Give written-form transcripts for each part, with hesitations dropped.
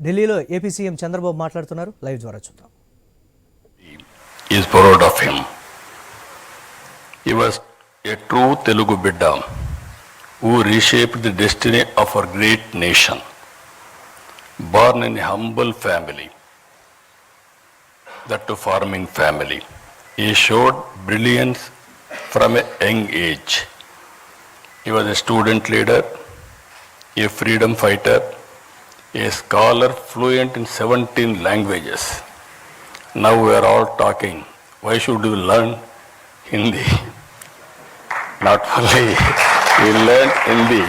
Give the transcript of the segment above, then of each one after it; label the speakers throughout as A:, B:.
A: ఢిల్లీలో AP CM Chandrababu మాట్లాడుతున్నారు. Live ద్వారా చూద్దాం.
B: Is proud of him. He was a true Telugu bidda who reshaped the destiny of our great nation. Born in a humble family, that to farming family, he showed brilliance from a young age. He was a student leader, a freedom fighter, a scholar fluent in 17 languages. Now we are all talking, why should you learn Hindi? Not only he learned Hindi,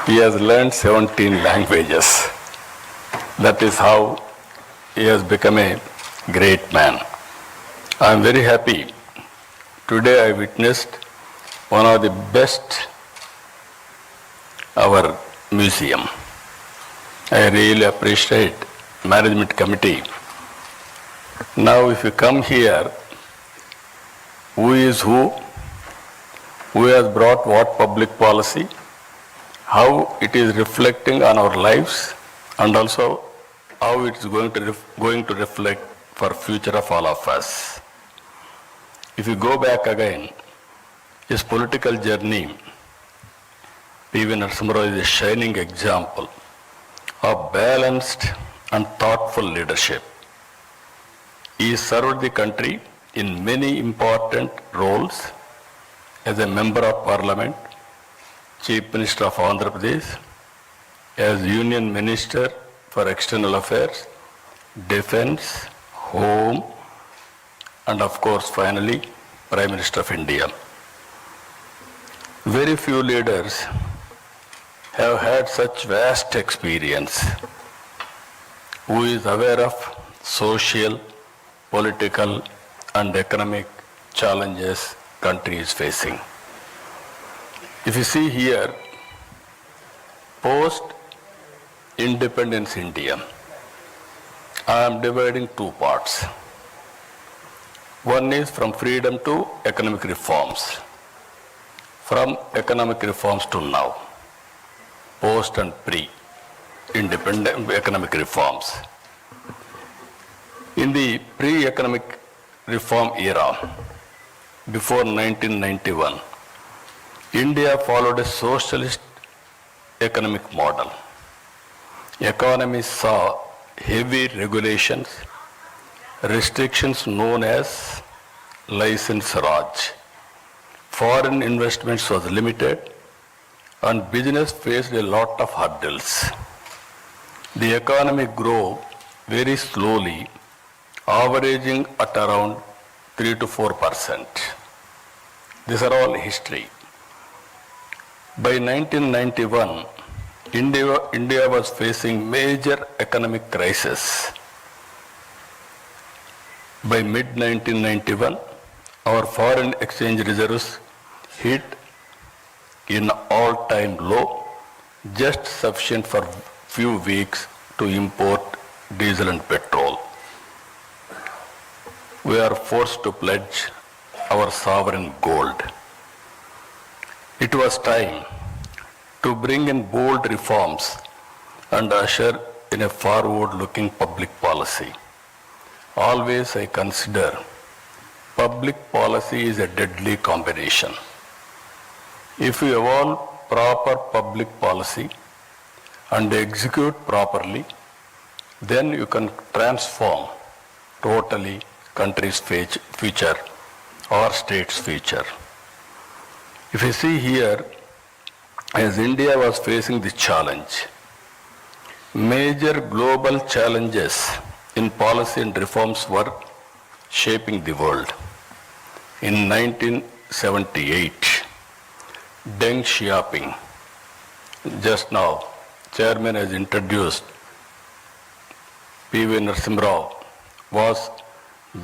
B: he has learned 17 languages. That is how he has become a great man. I am very happy. Today I witnessed one of the best our museum. I really appreciate management committee. Now if you come here, who is who has brought what public policy, how it is reflecting on our lives, and also how it is going to reflect for future of all of us. If you go back again, his political journey, P.V.Narasimha Rao is a shining example of balanced and thoughtful leadership. He served the country in many important roles as a member of parliament, Chief Minister of Andhra Pradesh, as Union Minister for External Affairs, Defence, Home, and of course finally Prime Minister of India. Very few leaders have had such vast experience, who is aware of social, political and economic challenges country is facing. If you see here, post independence India, I am dividing two parts. One is from freedom to economic reforms. From economic reforms to now, post and pre-independent economic reforms. In the pre-economic reform era, before 1991, India followed a socialist economic model. Economy saw heavy regulations, restrictions known as license Raj. Foreign investments was limited and business faced a lot of hurdles. The economy grew very slowly, averaging at around 3 to 4%. These are all history. By 1991, India was facing major economic crisis. By mid-1991, our foreign exchange reserves hit in all-time low, just sufficient for few weeks to import diesel and petrol. We are forced to pledge our sovereign gold. It was time to bring in bold reforms and usher in a forward-looking public policy. Always I consider public policy is a deadly combination. If you evolve proper public policy and execute properly, then you can transform totally country's future or state's future. If you see here, as India was facing the challenge, major global challenges in policy and reforms were shaping the world. In 1978, Deng Xiaoping, just now, Chairman has introduced P.V.Narasimha Rao, was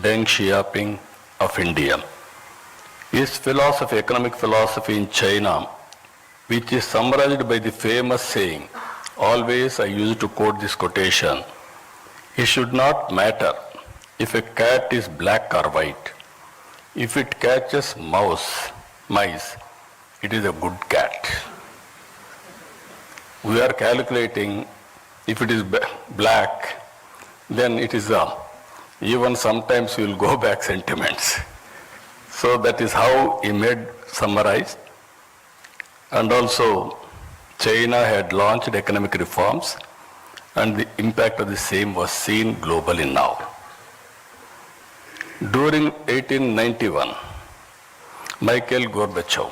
B: Deng Xiaoping of India. His philosophy, economic philosophy in China, which is summarized by the famous saying, always I used to quote this quotation, it should not matter if a cat is black or white. If it catches mice, it is a good cat. We are calculating if it is black, then it is even sometimes you will go back sentiments. So that is how he made summarize. And also China had launched economic reforms and the impact of the same was seen globally now. During 1891, Mikhail Gorbachev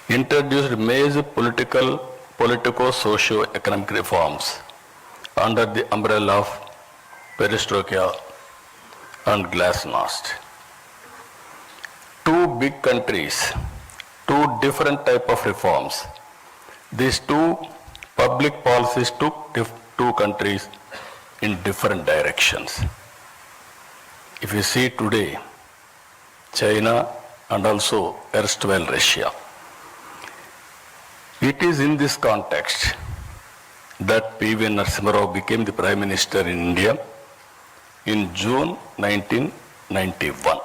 B: introduced major politico-socio-economic reforms under the umbrella of perestroika and glasnost. Two big countries, two different type of reforms. These two public policies took two countries in different directions. If you see today, China and also erstwhile Russia, it is in this context that P.V. Narasimha Rao became the Prime Minister in India in June 1991.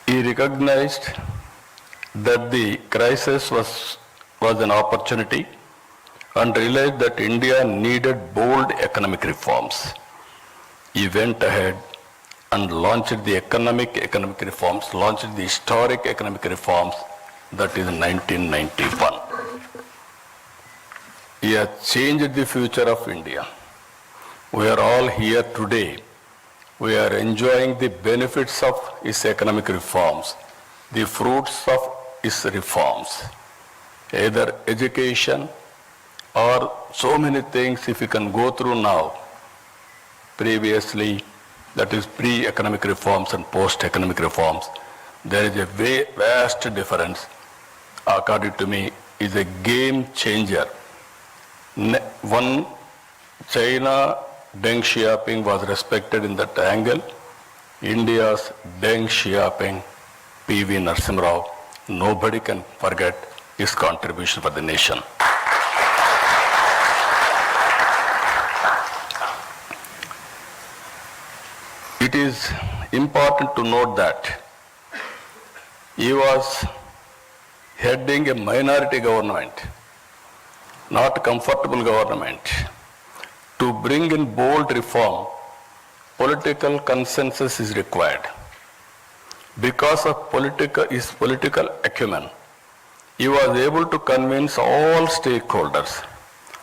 B: He recognized that the crisis was an opportunity and realized that India needed bold economic reforms. He went ahead and launched the economic reforms, launched the historic economic reforms, that is 1991. He has changed the future of India. We are all here today. We are enjoying the benefits of his economic reforms, the fruits of his reforms, either education or so many things if you can go through now. Previously, that is pre-economic reforms and post-economic reforms, there is a vast difference. According to me, is a game changer. One, China Deng Xiaoping was respected in that angle. India's Deng Xiaoping, P.V. Narasimha Rao, nobody can forget his contribution for the nation. It is important to note that he was heading a minority government, not a comfortable government. To bring in bold reform, political consensus is required. Because of his political acumen, he was able to convince all stakeholders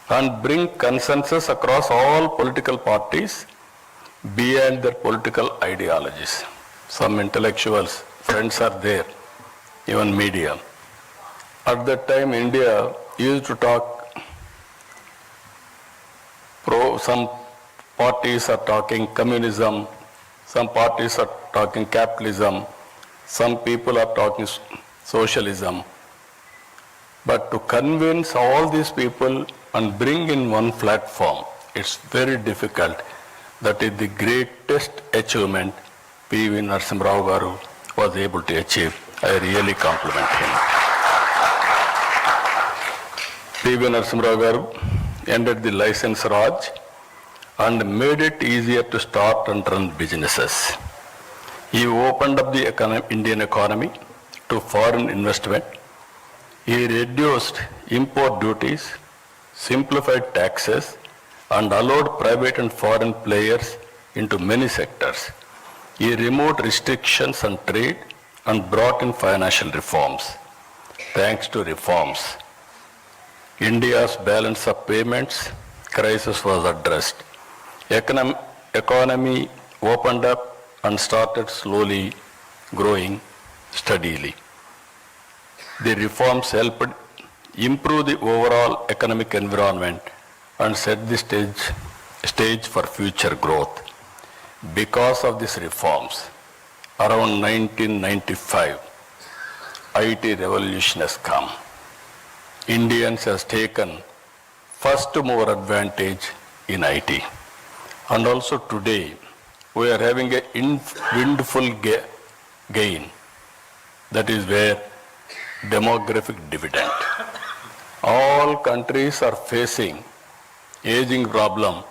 B: and bring consensus across all political parties beyond their political ideologies. Some intellectuals, friends are there, even media. At that time, India used to talk some parties are talking communism, some parties are talking capitalism, some people are talking socialism. But to convince all these people and bring in one platform, it's very difficult. That is the greatest achievement P.V. Narasimha Rao garu was able to achieve. I really compliment him. P.V. Narasimha Rao garu ended the license Raj and made it easier to start and run businesses. He opened up the Indian economy to foreign investment. He reduced import duties, simplified taxes, and allowed private and foreign players into many sectors. He removed restrictions on trade and brought in financial reforms. Thanks to reforms, India's balance of payments crisis was addressed. Economy opened up and started slowly growing steadily. The reforms helped improve the overall economic environment and set the stage for future growth. Because of these reforms, around 1995, IT revolution has come. Indians has taken first mover advantage in IT. And also today, we are having a windfall gain. That is where demographic dividend. All countries are facing aging problem.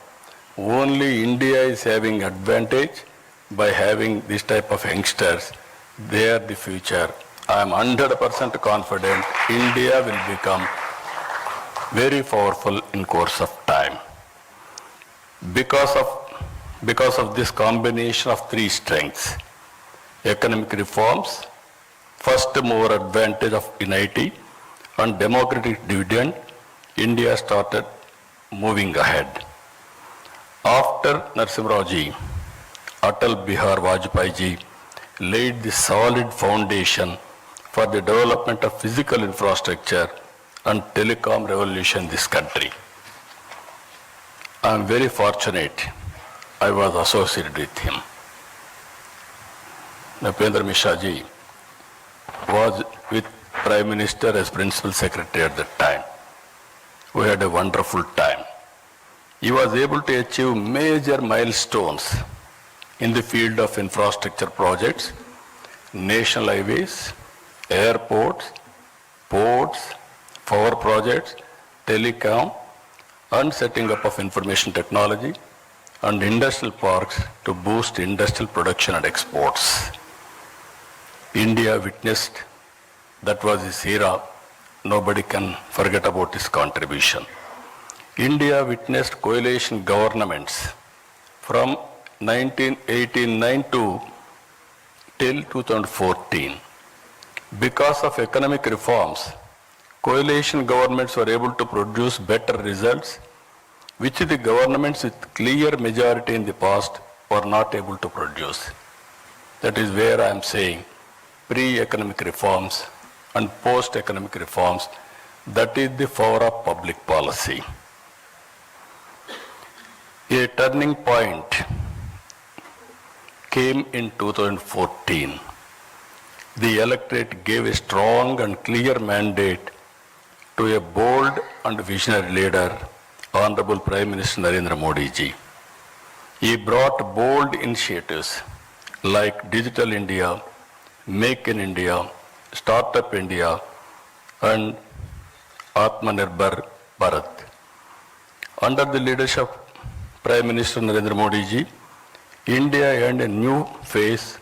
B: Only India is having advantage by having this type of youngsters. They are the future. I am 100% confident India will become very powerful in course of time. Because of this combination of three strengths, economic reforms, first mover advantage of unity, and democratic dividend, India started moving ahead. After Narasimha Rao ji, Atal Bihar Vajpayee ji laid the solid foundation for the development of physical infrastructure and telecom revolution in this country. I am very fortunate I was associated with him. Napendra Mishra ji was with Prime Minister as Principal Secretary at that time. We had a wonderful time. He was able to achieve major milestones in the field of infrastructure projects, national highways, airports, ports, power projects, telecom, and setting up of information technology and industrial parks to boost industrial production and exports. India witnessed, that was his era, nobody can forget about his contribution. India witnessed coalition governments from 1989 till 2014. Because of economic reforms, coalition governments were able to produce better results, which the governments with clear majority in the past were not able to produce. That is where I am saying pre-economic reforms and post-economic reforms, that is the power of public policy. A turning point came in 2014. The electorate gave a strong and clear mandate to a bold and visionary leader, Honorable Prime Minister Narendra Modi ji. He brought bold initiatives like Digital India, Make in India, Startup India, and Atmanirbhar Bharat. Under the leadership of Prime Minister Narendra Modi ji, India earned a new phase